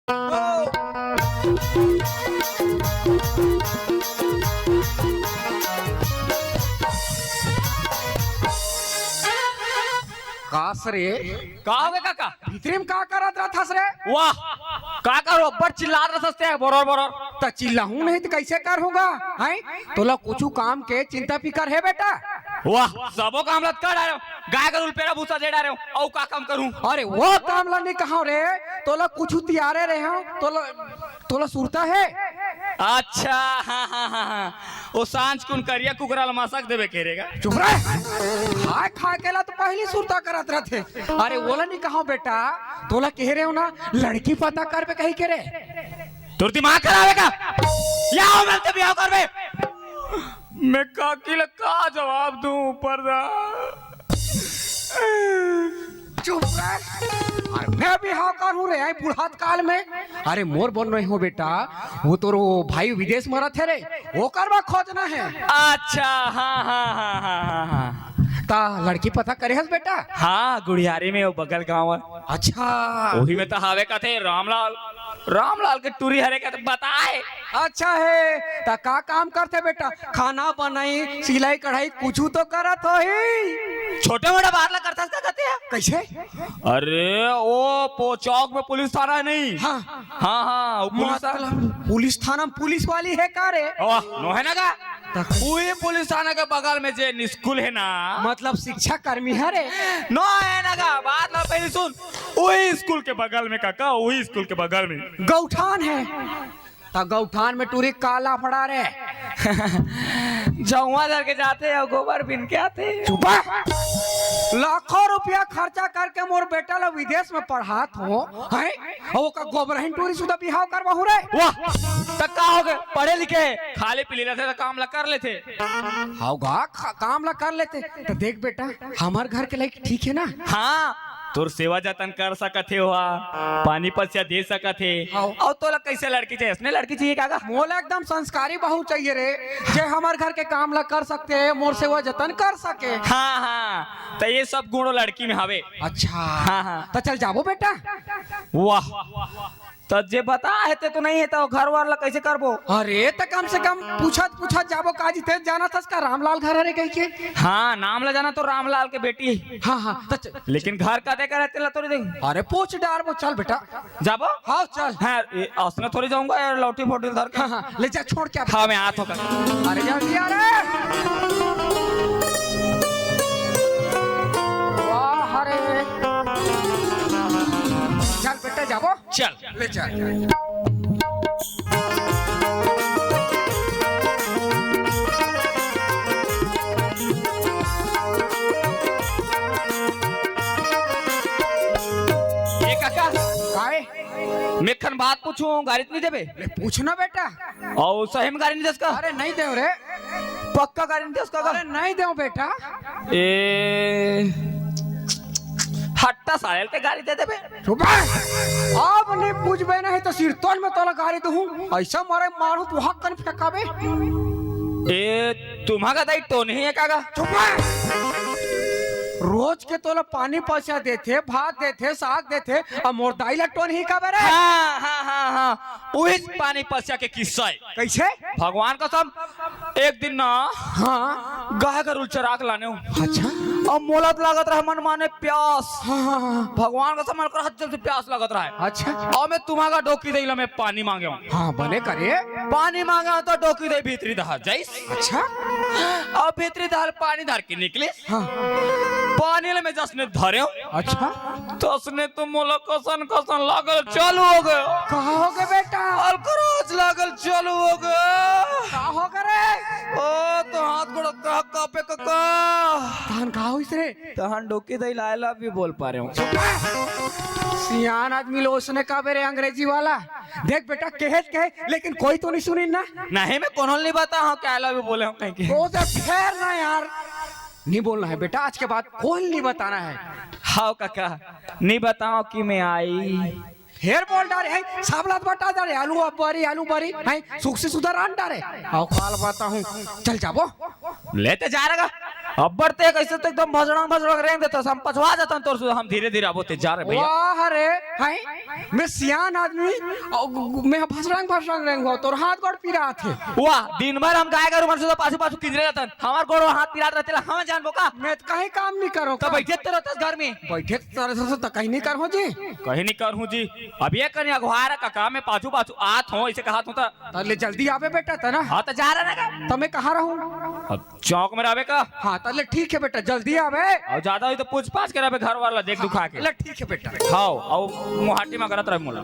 कास रे का हो गए काका? भीतरी में का करत रहथस रे? वाह का करो बड़ चिल्ला रहा सस्ते बरोर बरोर त चिल्लाहू नहीं तो कैसे कर होगा हैं? तोला कुछ काम के चिंता फिकर है बेटा? वाह सबो काम लत कर रहे हो गाय का रुपया भूसा दे रहे हो औ का काम करूं? अरे वो काम ला नहीं कहा रे, तोला कुछ तैयारे रहे हो तोला तोला सुरता है? अच्छा हाँ वो सांझ कुन करिया कुकरा मसक देवे केरेगा। चुप रह, खाए खा के ला तो पहली सुरता करत रहते। अरे बोला नहीं कहा बेटा, तोला कह रहे हो ना लड़की पता कर पे कहीं के रे? तुर दिमाग खराब का या हो मिलते ब्याह कर बे। मैं काकी ला का जवाब दूं ऊपर दा? चुप रह, अरे मैं भी हाँ कर हूँ रे आई बुढ़ात काल में। अरे मोर बोल रहे हो बेटा, वो तो भाई विदेश में रहते रे, वो करवा खोजना है। अच्छा हाँ ता लड़की पता करे हस बेटा? हाँ गुड़ियारी में वो बगल गाँव है। अच्छा वही में तो हावे का थे रामलाल के टूरी हरे का तो बताए। अच्छा है, ता का काम करते बेटा? खाना बनाई सिलाई कढ़ाई कुछ तो करत हो ही? छोटे मोटे बाहर करता क्या कहते हैं? कैसे? अरे वो चौक में पुलिस थाना है नहीं? हाँ वो पुलिस थाना में पुलिस वाली है का रे? नो है ना का वही पुलिस थाना के बगल में जे स्कूल है ना, मतलब शिक्षा कर्मी है रे? नो है ना का बात ना पहले सुन, वही स्कूल के बगल में काका, वही स्कूल के बगल में गौठान है। ता गौठान में टूरी काला पड़ा रे जौआ धर के जाते हैं गोबर बिन के आते हैं। चुपा, लाखों रुपया खर्चा करके मोर बेटा ला विदेश में पढ़ात हो हैं, वो का गोबरहीन टूरी सुधा बिहाव करवाहू रे? वाह तक का हो गए पढ़े लिखे खाली पी लेते तो काम ला कर लेते। होगा काम ला कर लेते। तो देख बेटा हमार घर के लायक ठीक है ना? हाँ तोर सेवा जतन कर सकते हो, पानी पसिया दे सकते और तोला कैसे लड़की चाहिए? उसने लड़की चाहिए काका? मोला एकदम संस्कारी बहू चाहिए रे, जे हमार घर के काम ला कर सकते है, मोर सेवा जतन कर सके। हाँ तो ये सब गुणों लड़की में हवे। अच्छा हाँ तो चल जाबो बेटा। वाह तो जे बता है तो नहीं है तो घर वाला कैसे करबो? अरे तो कम से कम पूछत जाबो काजी थे जाना था का रामलाल घर है कह के? हाँ नाम ला जाना तो रामलाल के बेटी है। हाँ तो लेकिन घर का देखा रहते ला थोड़ी देख। अरे पूछ डार वो चल बेटा जाबो। हाँ चल। हाँ असने थोड़ी जाऊंगा यार लौटी फोटी धर के। हाँ ले जा छोड़ के। हाँ मैं हाथ होकर। अरे जल्दी आ रे। वाह अरे चल बेटा जाबो। चल ले चल। मेखन बात पूछूं गाड़ी नहीं देबे? पूछना बेटा। और सही में गाड़ी नहीं देस का? अरे नहीं दे रे, पक्का गाड़ी नहीं देस का? अरे नहीं दे बेटा। हट्टा सायल ते गाड़ी दे देबे। चुप अब नहीं पूछबे नहीं तो सिरतोल में तोला गाड़ी दूं। ऐसा मारे मारू तो हक कन फेंकाबे। तुम्हारा दाई तो नहीं है काका? चुप रोज के तोला पानी पैसा देते, भात देते, साग देते, और मोर दाई ला टोन ही का बेरे? हाँ वही पानी पैसा के किस्सा है। कैसे? भगवान कसम एक दिन ना हाँ गाय का रूल चराग लाने हो। अच्छा अब मोलत लागत रहा मन माने प्यास। हाँ भगवान का समझ कर जब से प्यास लागत रहा है। अच्छा और मैं तुम्हारा डोकी दे मैं पानी मांगे हूँ। हाँ बने करे पानी मांगा तो डोकी दे भीतरी दहा जाइस। अच्छा और भीतरी दहाल पानी धर के निकले। हाँ पानी ले में जसने धरे हो। अच्छा तो उसने तुम मोला कसन कसन लागल चालू हो गए। कहाँ हो गए बेटा? अलकराज लागल चालू हो गए। कहाँ हो गए रे? ओ तो हाथ गोड़ कापे काका। तहन कहाँ हुई रे? तहन डोकी दई लायला भी बोल पा रहे हूँ। सियान आदमी लो उसने कहा बेरे अंग्रेजी वाला। देख बेटा कहे लेकिन कोई तो नहीं सुनी ना। नहीं मैं कौन नहीं बता हूँ क्या भी बोले हूँ कहीं तो खैर ना यार नहीं बोलना है बेटा, आज के बाद कोई नहीं बताना है। हाँ काका नहीं बताओ कि मैं आई हेयर बॉल डारे है साबलात बटा डारे आलू बारी है सुख से सुधर आन डारे आओ काल बाता हूँ। चल जाबो लेते जा रहा अब बढ़ते कैसे तो एकदम भजड़ा भजड़ा रेंग देता हम पछवा जाता तोर से हम धीरे धीरे आबोते जा रहे भैया वाह रे हाय मैं सियान आदमी मैं भसरंग रेंग हो तोर हाथ गोड़ पीरा थे वाह दिन भर हम गाय गरु मन से पाछू पाछू किंजरे रहतन हमार गोड़ हाथ पिरात रहते हम जानबो का मैं तो कहीं काम नहीं करो तो बैठे तो रहतस घर में बैठे तरह से तो कहीं नहीं कर हो जी कहीं नहीं कर हूं जी अब ये कन्या गुहारा काका मैं पाछू पाछू आत हो ऐसे कहा तू तले जल्दी आवे बेटा तना हां तो जा रहा ना तो मैं कहाँ रहूं अब चौक में रहबे का हाँ तले ठीक है बेटा जल्दी आवे और ज्यादा हुई तो पूछ पाछ के रहबे घर वाला देख दुखा के तले ठीक है बेटा हां और मुहाटी में करत रह मोला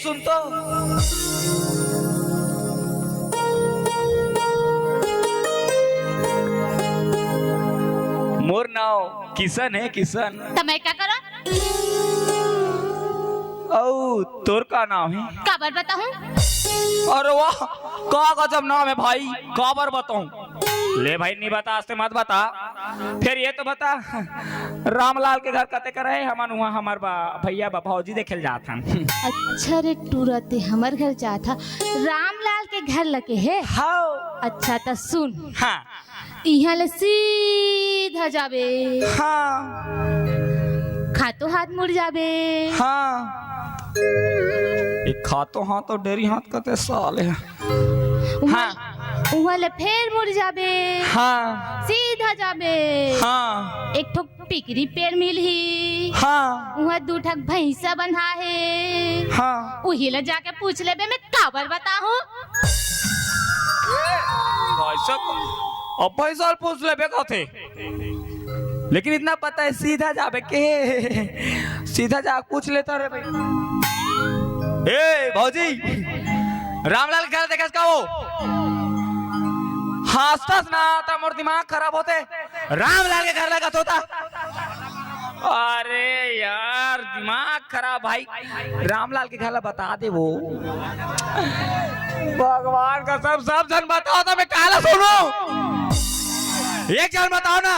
सुन तो मोर नाव किशन है किशन तो मैं क्या करूं औ तोर का नाम है काबर बताऊं अरे वाह का गजब नाम है भाई काबर बताऊं ले भाई नहीं बता आस्ते मत बता फिर ये तो बता रामलाल के घर कते करे हमन वहां हमार भैया भौजी देखे जात हन अच्छा रे टूरते हमर घर जा था रामलाल के घर लगे है हां अच्छा तो सुन हां यहाँ ले सीधा जाबे हां खातो हाथ मुड़ जाबे हां एक खातो हाथ तो डेरी हाथ कते साले हां वहाँ ले फिर मुड़ जाबे हाँ सीधा जाबे हाँ एक ठो टिकरी पेड़ मिलही हाँ वहाँ दू ठक भैंसा बंधा है हाँ वही ले जाके पूछ लेबे मैं काबर बताहूँ अब पैसा पूछ लेबे कथे लेकिन इतना पता है सीधा जाबे के सीधा जा पूछ लेता रे भाई ए भौजी रामलाल घर देखस का वो हंसतस ना तो मोर दिमाग खराब होते रामलाल के घर लगा होता अरे यार दिमाग खराब भाई रामलाल के घर बता दे वो भगवान का सब जन बताओ तो मैं काला सुनू एक जन बताओ ना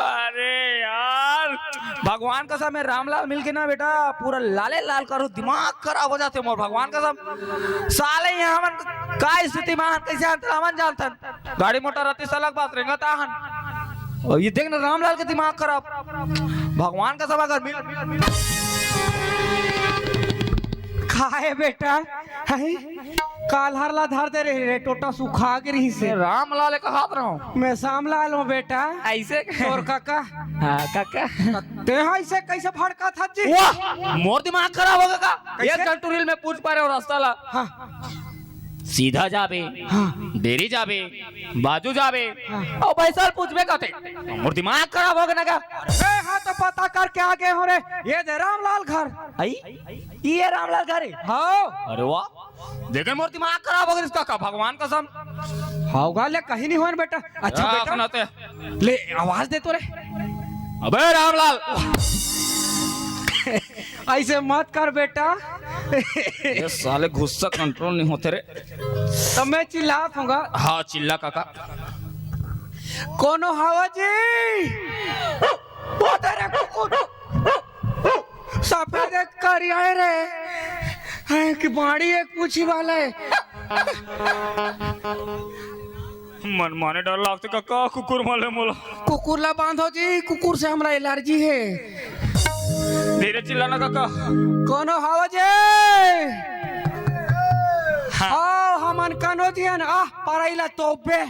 अरे यार भगवान का सब मैं रामलाल मिल के ना बेटा पूरा लाले लाल करो दिमाग खराब हो जाते मोर भगवान का सब साले यहाँ हमन का स्थिति में कैसे हमन जानतन गाड़ी मोटर रहती सलग बात रहेगा ताहन और ये देख ना रामलाल के दिमाग खराब भगवान का सब अगर मिल खाए बेटा है काल हरला धर दे रही रे टोटा सुखा गिरी से रामलाल का हाथ रहो मैं सामलाल हूँ बेटा ऐसे और काका हाँ काका ते ऐसे कैसे भड़का था जी वाह मोर दिमाग खराब होगा का एक टटुरिल में पूछ पा रहे हो रास्ता ला हाँ सीधा जाबे हाँ देरी जाबे बाजू जाबे और पैसा पूछबे कते मोर दिमाग खराब होगा ना का हाँ तो पता करके आगे हो रे ये दे रामलाल घर आई ये रामलाल घर है हाँ अरे वाह देखे मोर दिमाग खराब हो गया इसका का भगवान कसम होगा ले कहीं नहीं हुआ बेटा अच्छा बेटा सुनाते ले आवाज दे तो रे अबे रामलाल ऐसे मत कर बेटा ये साले गुस्सा कंट्रोल नहीं होते रे तो मैं चिल्लात हूँगा हाँ चिल्ला काका कोनो हवा जी वो तेरे कुकुर सफेद एक करिया है रे है कि बाड़ी एक पूछी वाला है मन माने डर लगते काका कुकुर माले मोला कुकुर ला बांधो जी कुकुर से हमरा एलर्जी है धीरे चिल्लाना काका कोनो हवा जी हाँ हमन कनोजी है ना पराइला तोबे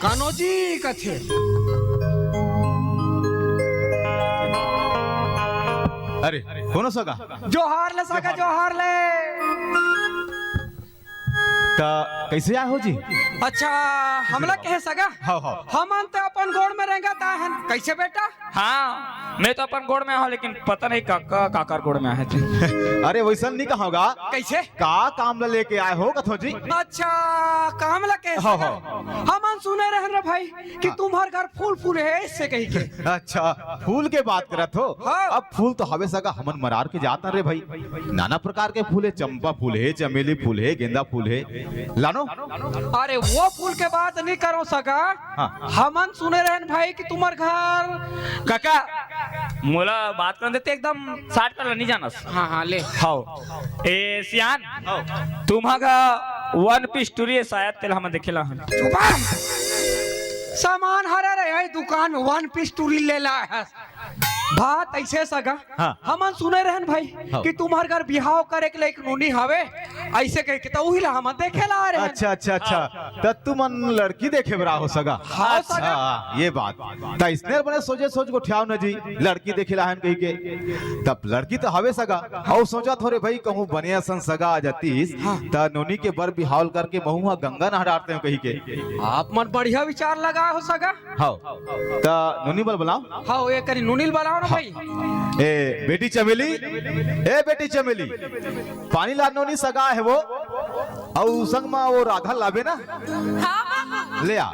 कनोजी कथे अरे कौन सगा जोहार ले सगा जोहार ले। ता कैसे आए हो जी? अच्छा हमला कहे सगा हाँ हाँ हमन तो अपन गोड़ में रहेंगे ताहन कैसे बेटा? हाँ मैं तो अपन गोड़ में हूँ लेकिन पता नहीं काका काकर गोड़ में आए थे। अरे वैसा नहीं कहोगा कैसे का काम ला लेके आए हो कथो जी? अच्छा काम ला कहे हाँ, सगा हमन सुने रहे रे भाई कि तुम्हार घर फूल फूल है इससे कही के। अच्छा फूल के बात करत हो? हाँ। अब फूल तो हवे सगा हमन मरार के जाता रे भाई, नाना प्रकार के फूल है, चंपा फूल है, चमेली फूल है, गेंदा फूल है, लानो। अरे वो फूल के बात नहीं करो सगा हाँ। हमन सुने रहे भाई कि तुम्हार घर काका मोला बात कर देते एकदम 60 का नहीं जानस। हाँ हाँ ले हाँ ए सियान तुम्हारा वन पीस टूरी है शायद तेल हम देखेला हन। सामान हरा रहे दुकान में वन पीस टूरी ले ला है बात ऐसे सगा हाँ। हमन सुने रहन भाई हाँ। कि तुम्हार घर बिहाव करे के लायक नूनी हवे ऐसे कह के तो वही ला हम देखे ला रहे अच्छा अच्छा अच्छा त तुमन लड़की देखे बरा हो सगा? हाँ, सगा। अच्छा ये बात त इसने बने सोचे सोच को ठियाव न जी लड़की देखे लाहन कही के, तब लड़की तो हवे सगा और सोचा थोड़े भाई कहूँ बनिया सन सगा आ जातीस त नोनी के बर बिहावल करके बहुआ गंगा नहराते हो कही के। आप मन बढ़िया विचार लगा हो सगा। हाँ त नोनी बल बुलाओ। हाँ ये करी नूनील बनाओ ना भाई। ए बेटी चमेली, ए बेटी चमेली, पानी ला नोनी सगा है वो और संग में वो राधा लावे ना, ले आ